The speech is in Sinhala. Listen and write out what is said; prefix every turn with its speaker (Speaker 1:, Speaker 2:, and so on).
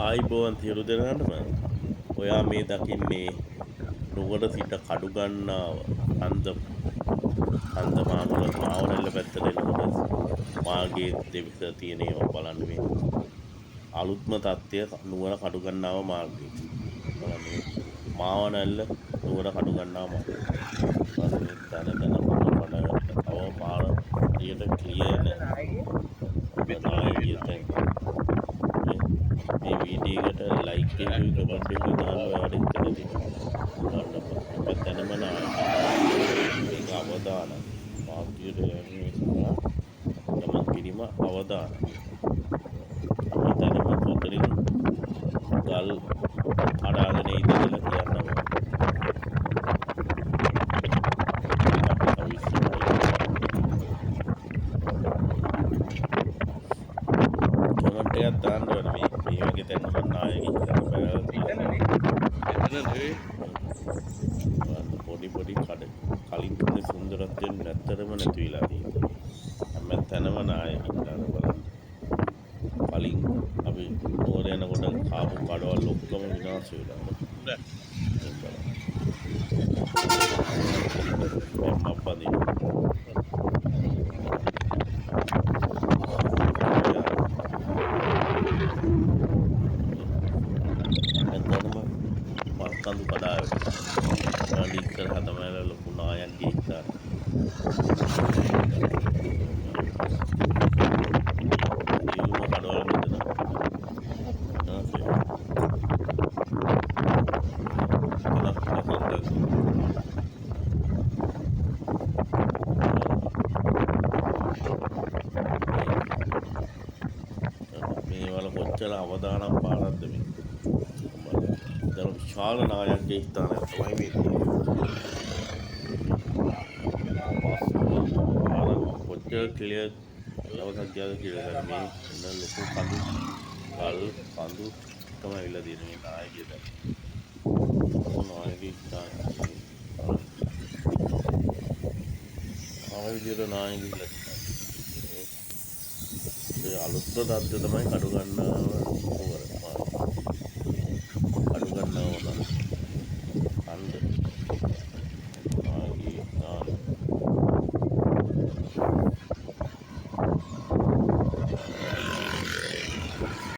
Speaker 1: ආයිබෝවන් සියලු දෙනාටම ඔයා මේ දකින්නේ නුවර සිට කඩුගන්නාව කන්ද මාවනැල්ල පැත්තට එනකොට මාර්ගයේ දෙපස තියෙන ඒවා බලන්න මේ අලුත්ම තත්ත්වය නුවර කඩුගන්නාව මාර්ගයේ බලන්න මාවනැල්ල නුවර කඩුගන්නාව මාර්ගය බලන්න තන තව පාර හරියට ක්ලියර් නැහැ මේ වීඩියෝ එකට ලයික් එකකුයි කමෙන්ට් එකකුයි දාන්න ඔයාලට හිතලා තියෙනවා. පැත්තනම මේක අවදාන මාර්ගයට යන්නේ සඳහා ගමන් කිරීම අවදාන. පැත්තනම පොතරින් ගල් අඩාගෙන ඉඳලා කියනවා. කමෙන්ට් එකක් දාන්න ඕනේ මේ වගේ තැන් මම නායකයෙක් පොඩි කඩ කලින් තිබුණ සුන්දරත්වයෙන් නැත්තරම නැති වෙලා තියෙනවා. හැම තැනම නායකයෙක් දාන බලන්න. කලින් අපි නුවර යනකොට කාපු කඩවල් ඔක්කොම විනාශ වෙලා. කඳු කඩාවට ලික්කර හතමල ලොකු නායන්ගේ ඉස්සර ඉල්ලුම කඩවල මෙතන මේ වල කොච්චර අවදානම් පාරක්ද මේ විශාල නායකයෙක් ස්ථානයක් තමයි මේ තියෙන්නේ. කොච්චර ක්ලියර් දවසක් ගියාද කියලා ගන්න මේ ලොකු කඳු තමයි ඇවිල්ලා තියෙන්නේ මේ නායකයෙක් දැන්. නායකයෙක් ස්ථානයක්. විදියට නායකයෙක් ඒ අලුත් තත්ත්වය තමයි කඩුගන්නාව නුවර.